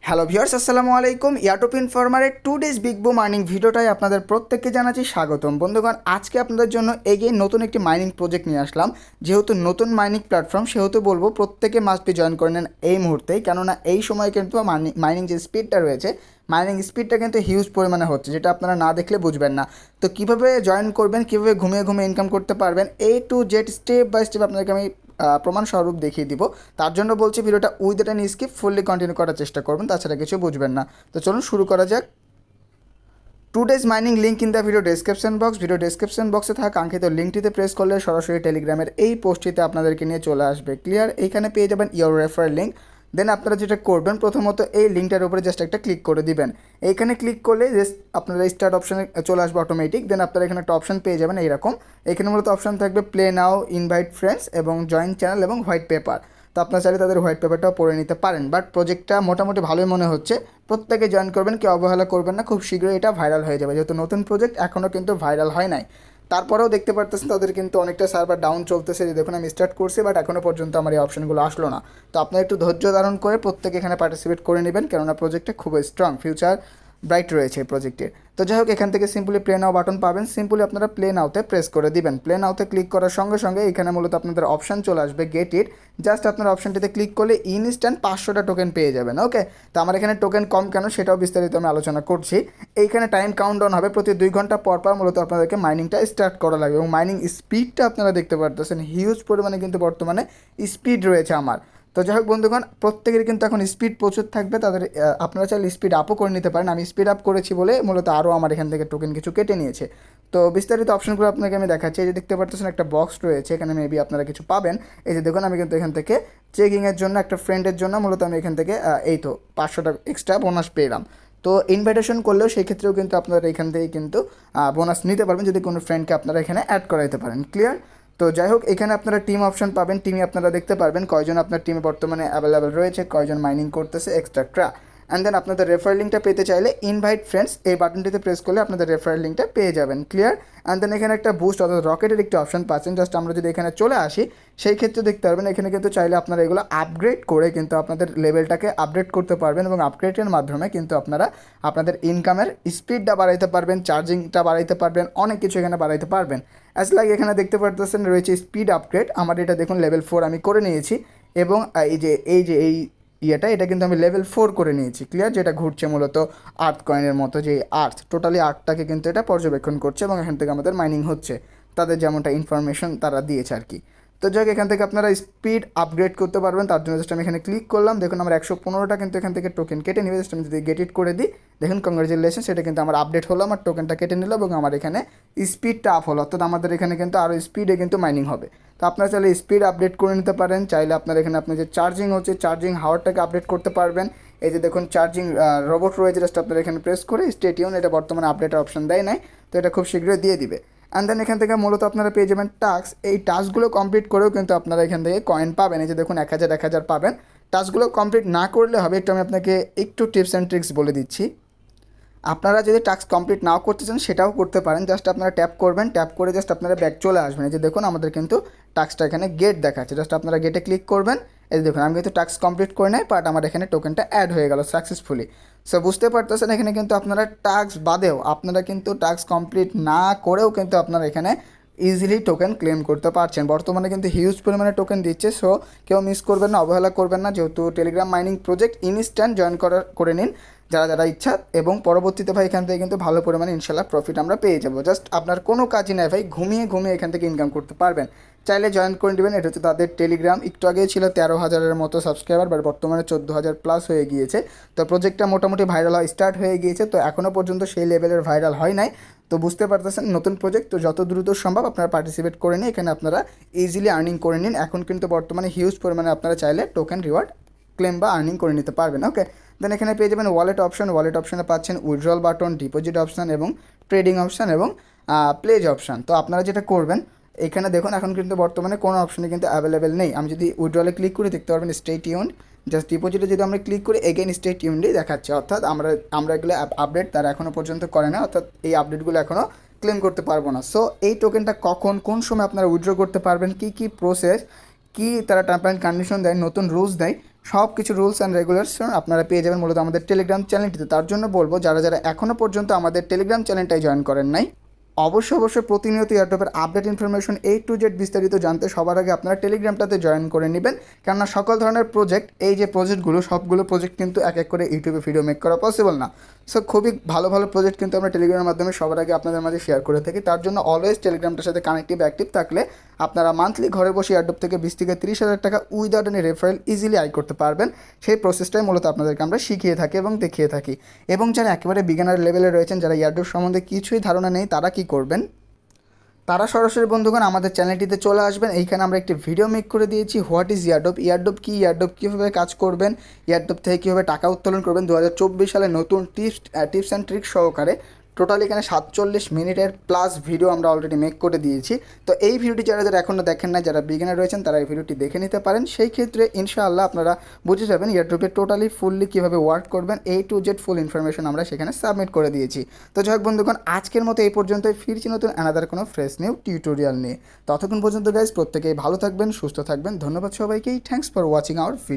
Hello viewers, আসসালামু আলাইকুম। ইয়াটপ ইনফরমারের 2 days big broom earning ভিডিওটাই আপনাদের প্রত্যেককে জানাচ্ছি স্বাগতম। বন্ধুগণ, আজকে আপনাদের জন্য এগেইন নতুন একটি মাইনিং প্রজেক্ট নিয়ে আসলাম। যেহেতু নতুন মাইনিং প্ল্যাটফর্ম, সেহেতু বলবো প্রত্যেকে মাস্ট বি জয়েন করে নেন এই মুহূর্তেই, কেননা এই সময় কিন্তু মাইনিং যে স্পিডটা রয়েছে, মাইনিং স্পিডটা কিন্তু হিউজ পরিমাণে হচ্ছে, যেটা আপনারা না দেখলে বুঝবেন না। তো কীভাবে জয়েন করবেন, কীভাবে ঘুমিয়ে ঘুমিয়ে ইনকাম করতে পারবেন, A to Z step by step আপনাদেরকে আমি প্রমাণ স্বরূপ দেখিয়ে দিব। তার জন্য বলছি ভিডিওটা without any skip fully continue করার চেষ্টা করবেন, তাছাড়া কিছু বুঝবেন না। তো চলুন শুরু করা যাক। 2 days mining link in the video description বক্সে থাকা কাঙ্ক্ষিত লিঙ্কটিতে প্রেস করলে সরাসরি টেলিগ্রামের এই পোস্টটিতে আপনাদেরকে নিয়ে চলে আসবে। ক্লিয়ার? এইখানে পেয়ে যাবেন ইওর রেফার লিঙ্ক। দেন আপনারা যেটা করবেন, প্রথমত এই লিঙ্কটার উপরে জাস্ট একটা ক্লিক করে দিবেন। এইখানে ক্লিক করলে জাস্ট আপনারা স্টার্ট অপশানে চলে আসবে অটোমেটিক। দেন আপনারা এখানে একটা অপশান পেয়ে যাবেন এইরকম। এখানে মূলত অপশান থাকবে প্লে নাও, ইনভাইট ফ্রেন্ডস এবং জয়েন চ্যানেল এবং হোয়াইট পেপার। তো আপনারা চাইলে তাদের হোয়াইট পেপারটাও পড়ে নিতে পারেন। বাট প্রজেক্টটা মোটামুটি ভালোই মনে হচ্ছে, প্রত্যেকে জয়েন করবেন, কেউ অবহেলা করবেন না। খুব শীঘ্রই এটা ভাইরাল হয়ে যাবে, যেহেতু নতুন প্রজেক্ট এখনও কিন্তু ভাইরাল হয় নাই। তারপরেও দেখতে পারতেছেন তাদের কিন্তু অনেকটা সার্ভার ডাউন চলতেছে। যে দেখুন আমি স্টার্ট করছি, বাট এখনও পর্যন্ত আমার এই অপশনগুলো আসলো না। তো আপনারা একটু ধৈর্য ধারণ করে প্রত্যেকে এখানে পার্টিসিপেট করে নেবেন, কেননা প্রজেক্টটা খুবই স্ট্রং, ফিউচার ব্রাইট রয়েছে এই প্রজেক্টের। তো যাই হোক, এখান থেকে সিম্পলি প্লে নাও বাটন পাবেন। সিম্পলি আপনারা প্লে নাওতে প্রেস করে দিবেন। প্লে নাওতে ক্লিক করার সঙ্গে সঙ্গে এখানে মূলত আপনাদের অপশান চলে আসবে গেট ইট। জাস্ট আপনার অপশানটিতে ক্লিক করলে ইনস্ট্যান্ট 500টা টোকেন পেয়ে যাবেন। ওকে, তো আমার এখানে টোকেন কম কেন সেটাও বিস্তারিত আমি আলোচনা করছি। এইখানে টাইম কাউন্টডাউন হবে, প্রতি 2 ঘন্টা পর পর মূলত আপনাদেরকে মাইনিংটা স্টার্ট করা লাগবে। এবং মাইনিং স্পিডটা আপনারা দেখতে পারতেছেন হিউজ পরিমাণে কিন্তু বর্তমানে স্পিড রয়েছে আমার। তো যাই হোক বন্ধুগণ, প্রত্যেকের কিন্তু এখন স্পিড প্রচুর থাকবে। তাদের আপনারা চাইলে স্পিড আপও করে নিতে পারেন। আমি স্পিড আপ করেছি বলে মূলত আরও আমার এখান থেকে টোকেন কিছু কেটে নিয়েছে। তো বিস্তারিত অপশনগুলো আপনাকে আমি দেখাচ্ছি। এই যে দেখতে পাচ্ছেন একটা বক্স রয়েছে, এখানে মেবি আপনারা কিছু পাবেন। এই যে দেখুন, আমি কিন্তু এখান থেকে চেকিংয়ের জন্য একটা ফ্রেন্ডের জন্য মূলত আমি এখান থেকে এই তো 500 টাকা এক্সট্রা বোনাস পেলাম। তো ইনভাইটেশন করলেও সেই ক্ষেত্রেও কিন্তু আপনারা এখান থেকে কিন্তু বোনাস নিতে পারবেন, যদি কোনো ফ্রেন্ডকে আপনারা এখানে অ্যাড করাইতে পারেন। ক্লিয়ার? তো যাই হোক, এখানে আপনারা টিম অপশন পাবেন। টিমে আপনারা দেখতে পারবেন কয়জন আপনার টিমে বর্তমানে অ্যাভেলেবেল রয়েছে, কয়জন মাইনিং করতেছে এক্সট্রা। অ্যান্ড দেন আপনাদের রেফার লিঙ্কটা পেতে চাইলে ইনভাইট ফ্রেন্ডস এই বাটনটিতে প্রেস করলে আপনাদের রেফার লিঙ্কটা পেয়ে যাবেন। ক্লিয়ার? অ্যান্ড দেন এখানে একটা বুস্ট অর্থাৎ রকেটের একটি অপশন পাচ্ছেন। জাস্ট আমরা যদি এখানে চলে আসি, সেই ক্ষেত্রে দেখতে পারবেন এখানে কিন্তু চাইলে আপনারা এগুলো আপগ্রেড করে কিন্তু আপনাদের লেভেলটাকে আপডেট করতে পারবেন, এবং আপগ্রেডের মাধ্যমে কিন্তু আপনারা আপনাদের ইনকামের স্পিডটা বাড়াইতে পারবেন, চার্জিংটা বাড়াইতে পারবেন, অনেক কিছু এখানে বাড়াইতে পারবেন। অ্যাজ লাইক এখানে দেখতে পারতেছেন রয়েছে স্পিড আপগ্রেড। আমার এটা দেখুন লেভেল 4 আমি করে নিয়েছি, এবং এই এটা কিন্তু আমি লেভেল 4 করে নিয়েছি। ক্লিয়ার? যেটা ঘুরছে মূলত আর্থ কয়েনের মতো, যে টোটালি আর্থটাকে কিন্তু এটা পর্যবেক্ষণ করছে, এবং এখান থেকে আমাদের মাইনিং হচ্ছে, তাদের যেমনটা ইনফরমেশন তারা দিয়েছে আর কি। তো যাই হোক, এখান থেকে আপনারা স্পিড আপগ্রেড করতে পারবেন। তার জন্য জাস্ট আমি এখানে ক্লিক করলাম। দেখুন আমার 115টা কিন্তু এখান থেকে টোকেন কেটে নেবে। জাস্ট আমি যদি গেট ইট করে দিই, দেখুন কংগ্রেচুলেশন, সেটা কিন্তু আমার আপডেট হলো, আমার টোকেনটা কেটে নিল, এবং আমার এখানে স্পিডটা আপ হলো। অর্থাৎ আমাদের এখানে কিন্তু আরও স্পিডে কিন্তু মাইনিং হবে। তো আপনারা চাইলে স্পিড আপডেট করে নিতে পারেন। চাইলে আপনার এখানে আপনার যে চার্জিং হচ্ছে, চার্জিং হাওয়ারটাকে আপডেট করতে পারবেন। এই যে দেখুন চার্জিং রোবট রয়েছে, জাস্ট আপনারা এখানে প্রেস করে স্টে টিউন, এটা বর্তমানে আপডেটের অপশন দেয় নাই, তো এটা খুব শীঘ্রই দিয়ে দিবে। অ্যান্ড দেন এখান থেকে মূলত আপনারা পেয়ে যাবেন টাস্ক। এই টাস্কগুলো কমপ্লিট করেও কিন্তু আপনারা এখান থেকে কয়েন পাবেন। এই যে দেখুন 1000 পাবেন। টাস্কগুলো কমপ্লিট না করলে হবে, একটু আমি আপনাকে একটু টিপস অ্যান্ড ট্রিক্স বলে দিচ্ছি। আপনারা যদি টাস্ক কমপ্লিট নাও করতে চান সেটাও করতে পারেন। জাস্ট আপনারা ট্যাপ করবেন, ট্যাপ করে জাস্ট আপনারা ব্যাক চলে আসবেন। এই যে দেখুন আমাদের কিন্তু টাস্কটা এখানে গেট দেখাচ্ছে, জাস্ট আপনারা গেটে ক্লিক করবেন। এই যে দেখুন আমি কিন্তু টাস্ক কমপ্লিট করে নাই, বাট আমার এখানে টোকেনটা অ্যাড হয়ে গেল সাকসেসফুলি। সো বুঝতে পারতেছেন, এখানে কিন্তু আপনারা টাস্ক বাদেও আপনারা কিন্তু টাস্ক কমপ্লিট না করেও কিন্তু আপনারা এখানে ইজিলি টোকেন ক্লেম করতে পারছেন। বর্তমানে কিন্তু হিউজ পরিমাণে টোকেন দিচ্ছে। সো কেউ মিস করবেন না, অবহেলা করবেন না। যেহেতু Telegram mining project instant join করে নিন যারা যারা ইচ্ছা, এবং পরবর্তীতে ভাই এখান থেকে কিন্তু ভালো পরিমাণে ইনশাল্লাহ প্রফিট আমরা পেয়ে যাবো। জাস্ট আপনার কোনো কাজই নাই ভাই, ঘুমিয়ে ঘুমিয়ে এখান থেকে ইনকাম করতে পারবেন। চাইলে জয়েন করে নেবেন। এটা হচ্ছে তাদের টেলিগ্রাম। একটু আগেই ছিল 13,000-এর মতো সাবস্ক্রাইবার, বাট বর্তমানে 14,000 প্লাস হয়ে গিয়েছে। তো প্রজেক্টটা মোটামুটি ভাইরাল হয় স্টার্ট হয়ে গিয়েছে, তো এখনও পর্যন্ত সেই লেভেলের ভাইরাল হয় নাই। তো বুঝতে পারতেছেন নতুন প্রজেক্ট, তো যত দ্রুত সম্ভব আপনারা পার্টিসিপেট করে নিন, এখানে আপনারা ইজিলি আর্নিং করে নিন। এখন কিন্তু বর্তমানে হিউজ পরিমাণে আপনারা চাইলে টোকেন রিওয়ার্ড ক্লেম বা আর্নিং করে নিতে পারবেন। ওকে, দেন এখানে পেয়ে যাবেন ওয়ালেট অপশন। ওয়ালেট অপশনে পাচ্ছেন উইথড্রল বাটন, ডিপোজিট অপশান এবং ট্রেডিং অপশান এবং প্লেজ অপশান। তো আপনারা যেটা করবেন, এখানে দেখুন এখন কিন্তু বর্তমানে কোনো অপশানে কিন্তু অ্যাভেলেবেল নেই। আমি যদি উইথড্রলে ক্লিক করে দেখতে পারবেন স্টে টিউনড। জাস্ট ডিপোজিটে যদি আমরা ক্লিক করি এগেইন স্টে টিউনডই দেখাচ্ছে, অর্থাৎ আমরা এগুলো আপডেট তারা এখনও পর্যন্ত করে না, অর্থাৎ এই আপডেটগুলো এখনও ক্লেম করতে পারবো না। সো এই টোকেনটা কখন কোন সময় আপনারা উইথড্র করতে পারবেন, কী কী প্রসেস, কী তারা টার্ম অ্যান্ড কন্ডিশন দেয়, নতুন রুলস দেয়, সব কিছু রুলস অ্যান্ড রেগুলেশন আপনারা পেয়ে যাবেন মূলত আমাদের টেলিগ্রাম চ্যানেলটিতে। তার জন্য বলবো যারা যারা এখনও পর্যন্ত আমাদের টেলিগ্রাম চ্যানেলটাই জয়েন করেন নাই, অবশ্যই প্রতিনিয়ত এয়ারড্রপের update information A to Z বিস্তারিত জানতে সবার আগে আপনারা টেলিগ্রামটাতে জয়েন করে নেবেন। কেননা সকল ধরনের প্রজেক্ট, এই যে প্রজেক্টগুলো সবগুলো প্রজেক্ট কিন্তু এক এক করে ইউটিউবে ভিডিও মেক করা পসিবল না। সো খুবই ভালো ভালো প্রজেক্ট কিন্তু আমরা টেলিগ্রামের মাধ্যমে সবার আগে আপনাদের মাঝে শেয়ার করে থাকি। তার জন্য অলওয়েজ টেলিগ্রামটার সাথে কানেক্টিভ অ্যাক্টিভ থাকলে আপনারা মান্থলি ঘরে বসে এয়ারড্রপ থেকে 20 থেকে 30 হাজার টাকা উইদাউট এনি রেফারেল ইজিলি আয় করতে পারবেন। সেই প্রসেসটাই মূলত আপনাদেরকে আমরা শিখিয়ে থাকি এবং দেখিয়ে থাকি। এবং যারা একেবারে বিগিনার লেভেলে রয়েছেন, যারা এয়ারড্রপ সম্বন্ধে কিছুই ধারণা নেই, তারা কী করবেন, তারা সরাসরি বন্ধুগণ আমাদের চ্যানেলটিতে চলে আসবেন। এইখানে আমরা একটি ভিডিও মেক করে দিয়েছি, হোয়াট ইজ এয়ারড্রপ, এয়ারড্রপ কী, এয়ারড্রপ কীভাবে কাজ করবেন, এয়ারড্রপ থেকে কীভাবে টাকা উত্তোলন করবেন 2024 সালে নতুন টিপস অ্যান্ড ট্রিক্স সহকারে টোটাল এখানে 47 মিনিটের প্লাস ভিডিও আমরা অলরেডি মেক করে দিয়েছি। তো এই ভিডিওটি যারা যারা এখনও দেখেন না, যারা বিগিনার রয়েছেন, তারা এই ভিডিওটি দেখে নিতে পারেন। সেই ক্ষেত্রে ইনশাআল্লাহ আপনারা বুঝে যাবেন এয়ারড্রপে টোটালি ফুললি কীভাবে ওয়ার্ক করবেন, A to Z full information আমরা সেখানে সাবমিট করে দিয়েছি। তো যাই হোক বন্ধুগণ, আজকের মতো এই পর্যন্তই। ফিরছি নতুন অ্যানাদার কোনো ফ্রেশ নিউ টিউটোরিয়াল নিয়ে। ততক্ষণ পর্যন্ত গাইজ প্রত্যেকেই ভালো থাকবেন, সুস্থ থাকবেন। ধন্যবাদ সবাইকেই। Thanks for watching hour video.